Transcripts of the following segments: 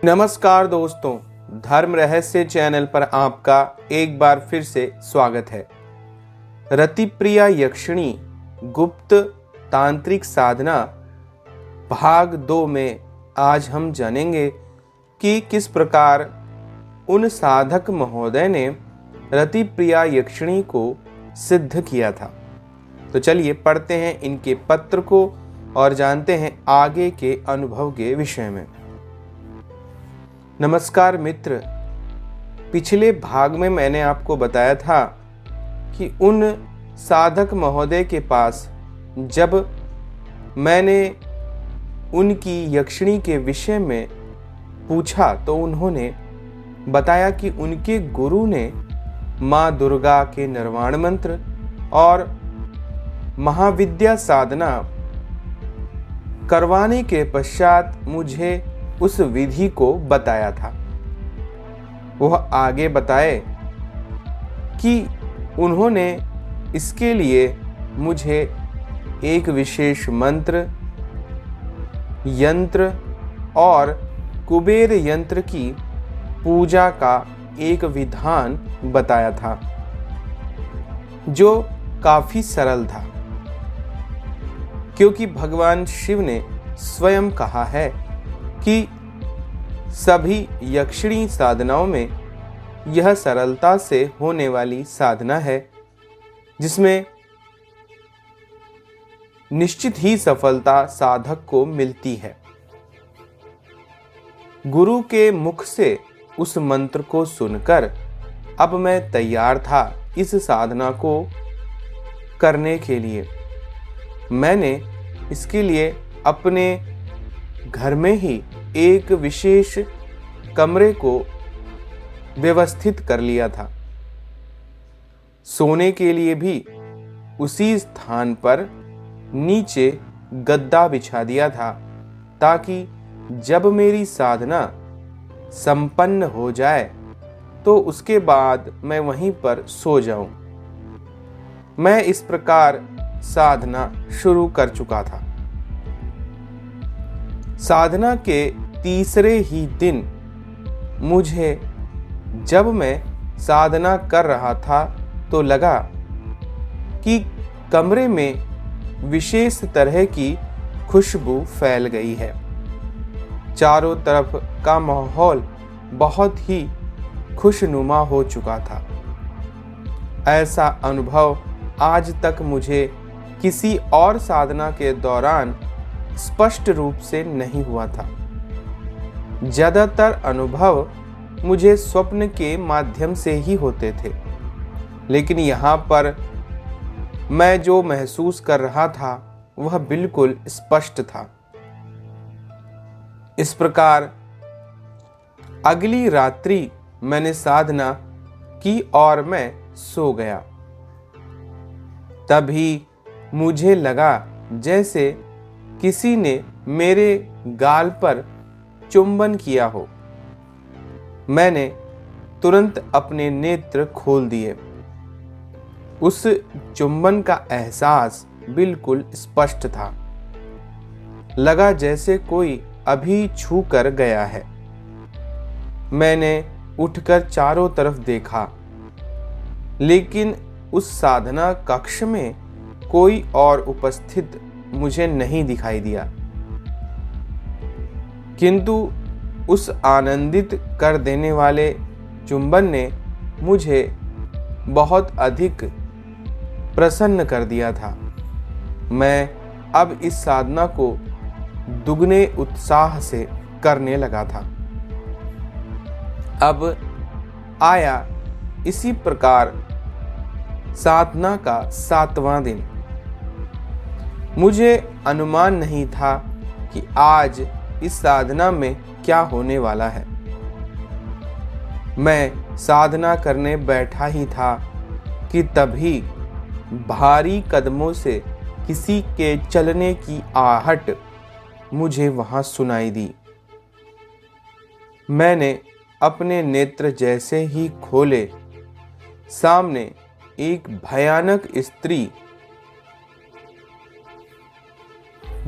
नमस्कार दोस्तों, धर्म रहस्य चैनल पर आपका एक बार फिर से स्वागत है। रतिप्रिया यक्षिणी गुप्त तांत्रिक साधना भाग 2 में आज हम जानेंगे कि किस प्रकार उन साधक महोदय ने रतिप्रिया यक्षिणी को सिद्ध किया था। तो चलिए पढ़ते हैं इनके पत्र को और जानते हैं आगे के अनुभव के विषय में। नमस्कार मित्र, पिछले भाग में मैंने आपको बताया था कि उन साधक महोदय के पास जब मैंने उनकी यक्षिणी के विषय में पूछा तो उन्होंने बताया कि उनके गुरु ने माँ दुर्गा के निर्वाण मंत्र और महाविद्या साधना करवाने के पश्चात मुझे उस विधि को बताया था। वह आगे बताए कि उन्होंने इसके लिए मुझे एक विशेष मंत्र, यंत्र और कुबेर यंत्र की पूजा का एक विधान बताया था जो काफी सरल था, क्योंकि भगवान शिव ने स्वयं कहा है कि सभी यक्षिणी साधनाओं में यह सरलता से होने वाली साधना है जिसमें निश्चित ही सफलता साधक को मिलती है। गुरु के मुख से उस मंत्र को सुनकर अब मैं तैयार था इस साधना को करने के लिए। मैंने इसके लिए अपने घर में ही एक विशेष कमरे को व्यवस्थित कर लिया था। सोने के लिए भी उसी स्थान पर नीचे गद्दा बिछा दिया था ताकि जब मेरी साधना संपन्न हो जाए तो उसके बाद मैं वहीं पर सो जाऊं। मैं इस प्रकार साधना शुरू कर चुका था। साधना के तीसरे ही दिन मुझे जब मैं साधना कर रहा था तो लगा कि कमरे में विशेष तरह की खुशबू फैल गई है। चारों तरफ का माहौल बहुत ही खुशनुमा हो चुका था। ऐसा अनुभव आज तक मुझे किसी और साधना के दौरान स्पष्ट रूप से नहीं हुआ था। ज्यादातर अनुभव मुझे स्वप्न के माध्यम से ही होते थे, लेकिन यहाँ पर मैं जो महसूस कर रहा था वह बिल्कुल स्पष्ट था। इस प्रकार अगली रात्रि मैंने साधना की और मैं सो गया। तभी मुझे लगा जैसे किसी ने मेरे गाल पर चुंबन किया हो। मैंने तुरंत अपने नेत्र खोल दिए। उस चुंबन का एहसास बिल्कुल स्पष्ट था। लगा जैसे कोई अभी छू कर गया है। मैंने उठकर चारों तरफ देखा, लेकिन उस साधना कक्ष में कोई और उपस्थित मुझे नहीं दिखाई दिया, किंतु उस आनंदित कर देने वाले चुंबन ने मुझे बहुत अधिक प्रसन्न कर दिया था। मैं अब इस साधना को दुगने उत्साह से करने लगा था। अब आया इसी प्रकार साधना का 7वां दिन। मुझे अनुमान नहीं था कि आज इस साधना में क्या होने वाला है। मैं साधना करने बैठा ही था कि तभी भारी कदमों से किसी के चलने की आहट मुझे वहां सुनाई दी। मैंने अपने नेत्र जैसे ही खोले, सामने एक भयानक स्त्री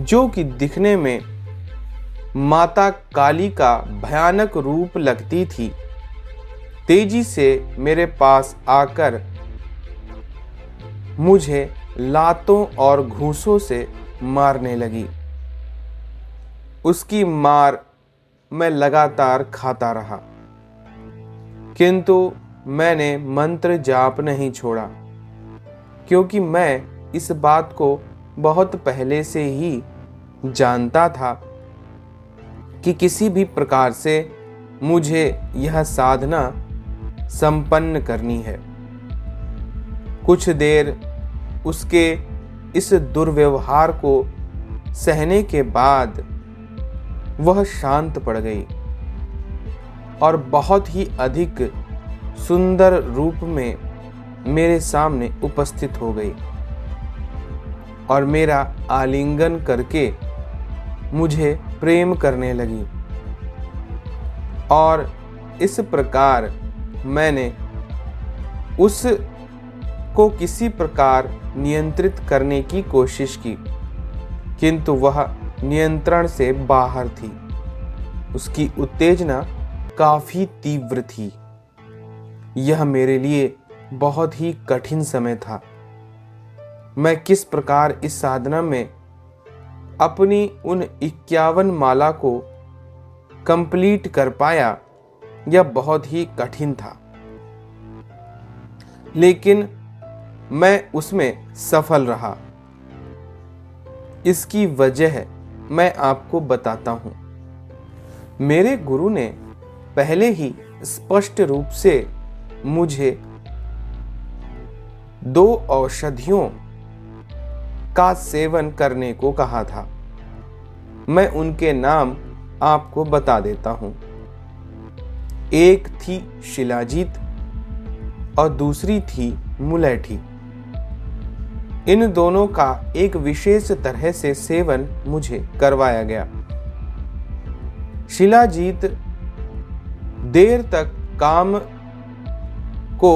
जो कि दिखने में माता काली का भयानक रूप लगती थी, तेजी से मेरे पास आकर मुझे लातों और घूंसों से मारने लगी। उसकी मार मैं लगातार खाता रहा, किंतु मैंने मंत्र जाप नहीं छोड़ा, क्योंकि मैं इस बात को बहुत पहले से ही जानता था कि किसी भी प्रकार से मुझे यह साधना संपन्न करनी है। कुछ देर उसके इस दुर्व्यवहार को सहने के बाद वह शांत पड़ गई और बहुत ही अधिक सुंदर रूप में मेरे सामने उपस्थित हो गई और मेरा आलिंगन करके मुझे प्रेम करने लगी। और इस प्रकार मैंने उस को किसी प्रकार नियंत्रित करने की कोशिश की, किंतु वह नियंत्रण से बाहर थी। उसकी उत्तेजना काफी तीव्र थी। यह मेरे लिए बहुत ही कठिन समय था। मैं किस प्रकार इस साधना में अपनी उन 51 माला को कंप्लीट कर पाया, यह बहुत ही कठिन था, लेकिन मैं उसमें सफल रहा। इसकी वजह मैं आपको बताता हूं। मेरे गुरु ने पहले ही स्पष्ट रूप से मुझे 2 औषधियों का सेवन करने को कहा था। मैं उनके नाम आपको बता देता हूं। एक थी शिलाजीत और दूसरी थी मुलैठी। इन दोनों का एक विशेष तरह से सेवन मुझे करवाया गया। शिलाजीत देर तक काम को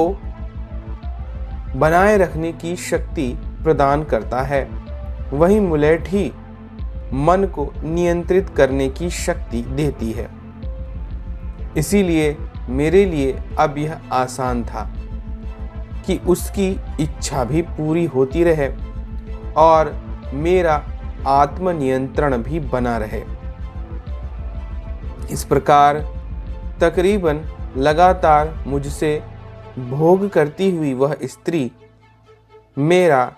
बनाए रखने की शक्ति प्रदान करता है, वहीं मुलैठी मन को नियंत्रित करने की शक्ति देती है। इसीलिए मेरे लिए अब यह आसान था कि उसकी इच्छा भी पूरी होती रहे और मेरा आत्मनियंत्रण भी बना रहे। इस प्रकार तकरीबन लगातार मुझसे भोग करती हुई वह स्त्री मेरा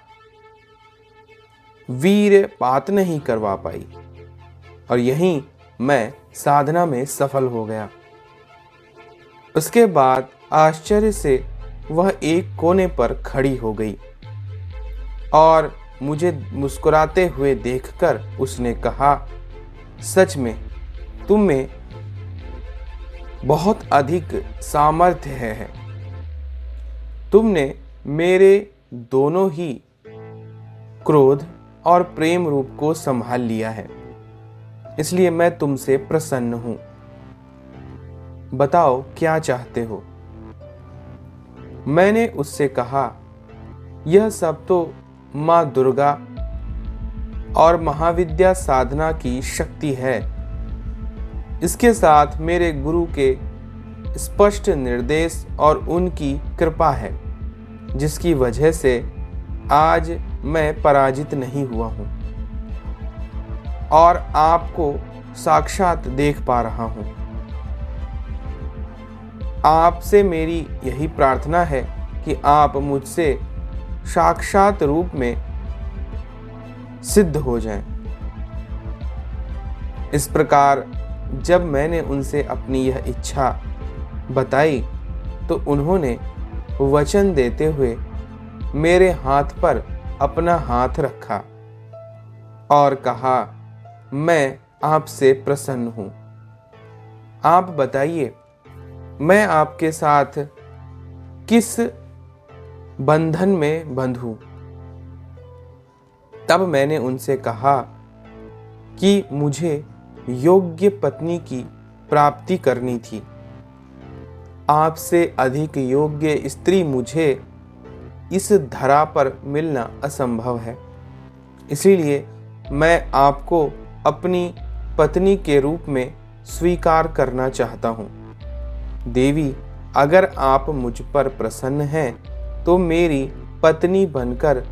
वीर्यपात नहीं करवा पाई और यहीं मैं साधना में सफल हो गया। उसके बाद आश्चर्य से वह एक कोने पर खड़ी हो गई और मुझे मुस्कुराते हुए देखकर उसने कहा, सच में तुम में बहुत अधिक सामर्थ्य है। तुमने मेरे दोनों ही क्रोध और प्रेम रूप को संभाल लिया है, इसलिए मैं तुमसे प्रसन्न हूं। बताओ क्या चाहते हो? मैंने उससे कहा, यह सब तो माँ दुर्गा और महाविद्या साधना की शक्ति है। इसके साथ मेरे गुरु के स्पष्ट निर्देश और उनकी कृपा है, जिसकी वजह से आज मैं पराजित नहीं हुआ हूं और आपको साक्षात देख पा रहा हूं। आपसे मेरी यही प्रार्थना है कि आप मुझसे साक्षात रूप में सिद्ध हो जाएं। इस प्रकार जब मैंने उनसे अपनी यह इच्छा बताई तो उन्होंने वचन देते हुए मेरे हाथ पर अपना हाथ रखा और कहा, मैं आपसे प्रसन्न हूं। आप बताइए, मैं आपके साथ किस बंधन में बंधूं? तब मैंने उनसे कहा कि मुझे योग्य पत्नी की प्राप्ति करनी थी। आपसे अधिक योग्य स्त्री मुझे इस धरा पर मिलना असंभव है, इसीलिए मैं आपको अपनी पत्नी के रूप में स्वीकार करना चाहता हूँ। देवी, अगर आप मुझ पर प्रसन्न हैं तो मेरी पत्नी बनकर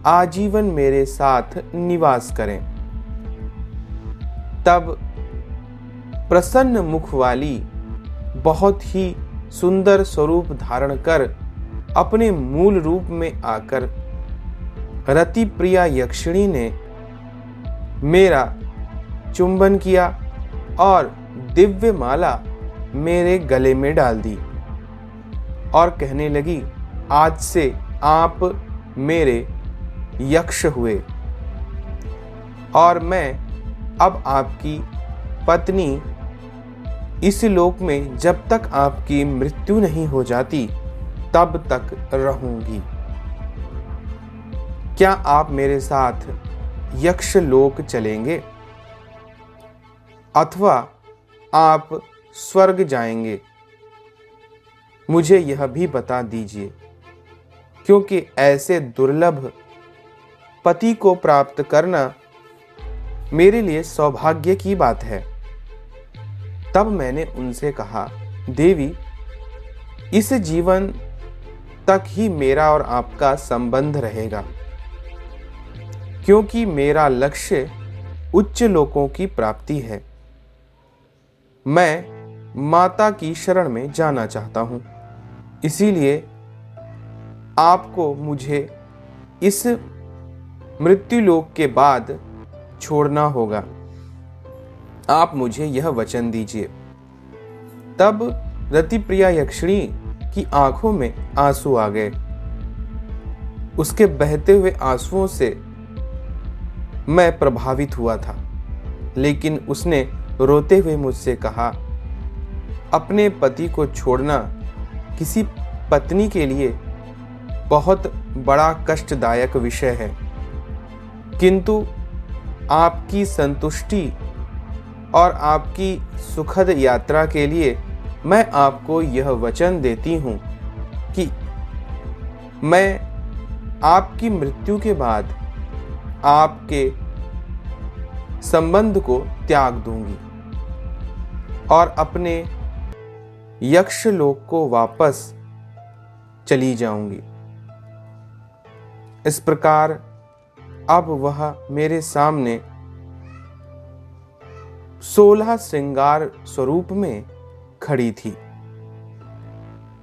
आजीवन मेरे साथ निवास करें। तब प्रसन्न मुख वाली, बहुत ही सुंदर स्वरूप धारण कर अपने मूल रूप में आकर रति प्रिया यक्षिणी ने मेरा चुंबन किया और दिव्य माला मेरे गले में डाल दी और कहने लगी, आज से आप मेरे यक्ष हुए और मैं अब आपकी पत्नी इस लोक में जब तक आपकी मृत्यु नहीं हो जाती तब तक रहूंगी। क्या आप मेरे साथ यक्ष लोक चलेंगे अथवा आप स्वर्ग जाएंगे? मुझे यह भी बता दीजिए, क्योंकि ऐसे दुर्लभ पति को प्राप्त करना मेरे लिए सौभाग्य की बात है। तब मैंने उनसे कहा, देवी, इस जीवन तक ही मेरा और आपका संबंध रहेगा, क्योंकि मेरा लक्ष्य उच्च लोकों की प्राप्ति है। मैं माता की शरण में जाना चाहता हूं, इसीलिए आपको मुझे इस मृत्युलोक के बाद छोड़ना होगा। आप मुझे यह वचन दीजिए। तब रतिप्रिया यक्षिणी की आंखों में आंसू आ गए। उसके बहते हुए आंसुओं से मैं प्रभावित हुआ था, लेकिन उसने रोते हुए मुझसे कहा, अपने पति को छोड़ना किसी पत्नी के लिए बहुत बड़ा कष्टदायक विषय है, किंतु आपकी संतुष्टि और आपकी सुखद यात्रा के लिए मैं आपको यह वचन देती हूं कि मैं आपकी मृत्यु के बाद आपके संबंध को त्याग दूंगी और अपने यक्ष लोक को वापस चली जाऊंगी। इस प्रकार अब वह मेरे सामने 16 श्रृंगार स्वरूप में खड़ी थी।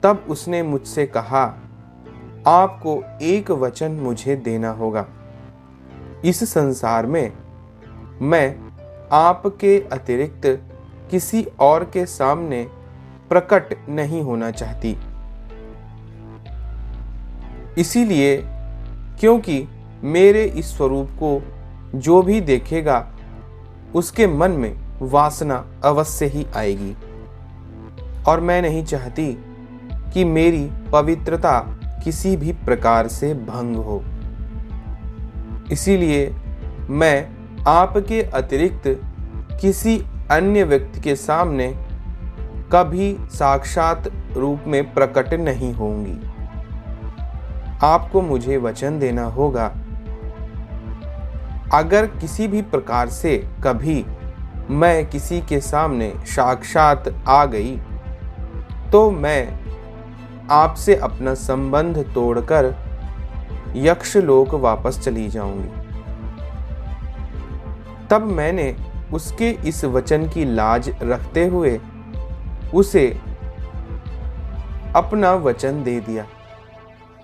तब उसने मुझसे कहा, आपको एक वचन मुझे देना होगा। इस संसार में मैं आपके अतिरिक्त किसी और के सामने प्रकट नहीं होना चाहती। इसीलिए क्योंकि मेरे इस स्वरूप को जो भी देखेगा उसके मन में वासना अवश्य ही आएगी और मैं नहीं चाहती कि मेरी पवित्रता किसी भी प्रकार से भंग हो। इसीलिए मैं आपके अतिरिक्त किसी अन्य व्यक्ति के सामने कभी साक्षात रूप में प्रकट नहीं होंगी। आपको मुझे वचन देना होगा, अगर किसी भी प्रकार से कभी मैं किसी के सामने साक्षात आ गई तो मैं आपसे अपना संबंध तोड़कर यक्षलोक वापस चली जाऊंगी। तब मैंने उसके इस वचन की लाज रखते हुए उसे अपना वचन दे दिया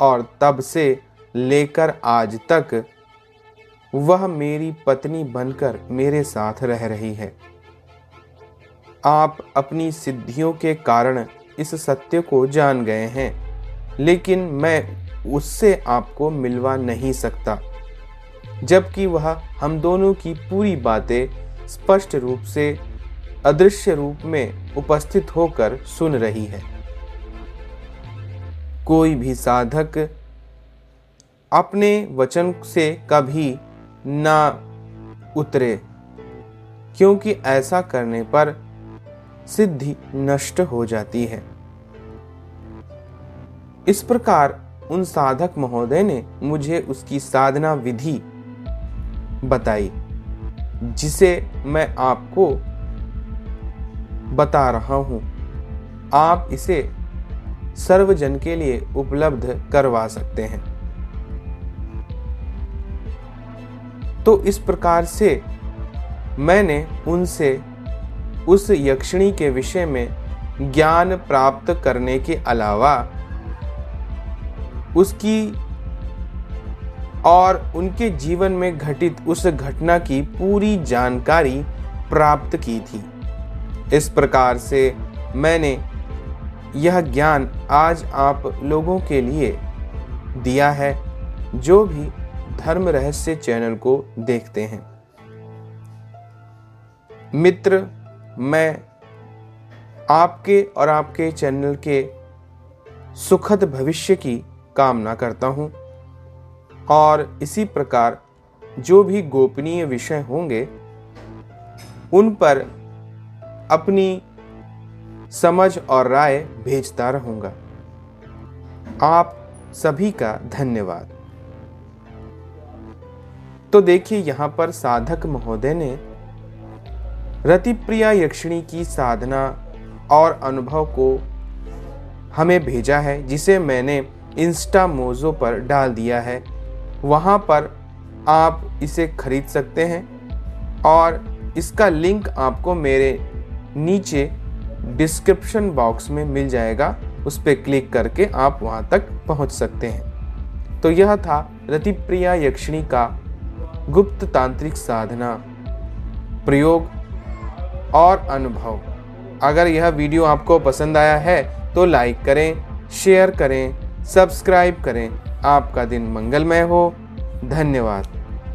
और तब से लेकर आज तक वह मेरी पत्नी बनकर मेरे साथ रह रही है। आप अपनी सिद्धियों के कारण इस सत्य को जान गए हैं, लेकिन मैं उससे आपको मिलवा नहीं सकता, जबकि वह हम दोनों की पूरी बातें स्पष्ट रूप से अदृश्य रूप में उपस्थित होकर सुन रही है। कोई भी साधक अपने वचन से कभी ना उतरे, क्योंकि ऐसा करने पर सिद्धि नष्ट हो जाती है। इस प्रकार उन साधक महोदय ने मुझे उसकी साधना विधि बताई, जिसे मैं आपको बता रहा हूं, आप इसे सर्वजन के लिए उपलब्ध करवा सकते हैं। तो इस प्रकार से मैंने उनसे उस यक्षिणी के विषय में ज्ञान प्राप्त करने के अलावा उसकी और उनके जीवन में घटित उस घटना की पूरी जानकारी प्राप्त की थी। इस प्रकार से मैंने यह ज्ञान आज आप लोगों के लिए दिया है जो भी धर्म रहस्य चैनल को देखते हैं। मित्र, मैं आपके और आपके चैनल के सुखद भविष्य की कामना करता हूं और इसी प्रकार जो भी गोपनीय विषय होंगे उन पर अपनी समझ और राय भेजता रहूंगा। आप सभी का धन्यवाद। तो देखिए, यहाँ पर साधक महोदय ने रतिप्रिया यक्षिणी की साधना और अनुभव को हमें भेजा है, जिसे मैंने इंस्टा मोजो पर डाल दिया है। वहाँ पर आप इसे खरीद सकते हैं और इसका लिंक आपको मेरे नीचे डिस्क्रिप्शन बॉक्स में मिल जाएगा। उस पर क्लिक करके आप वहाँ तक पहुँच सकते हैं। तो यह था रतिप्रिया यक्षिणी का गुप्त तांत्रिक साधना, प्रयोग और अनुभव। अगर यह वीडियो आपको पसंद आया है तो लाइक करें, शेयर करें, सब्सक्राइब करें। आपका दिन मंगलमय हो। धन्यवाद।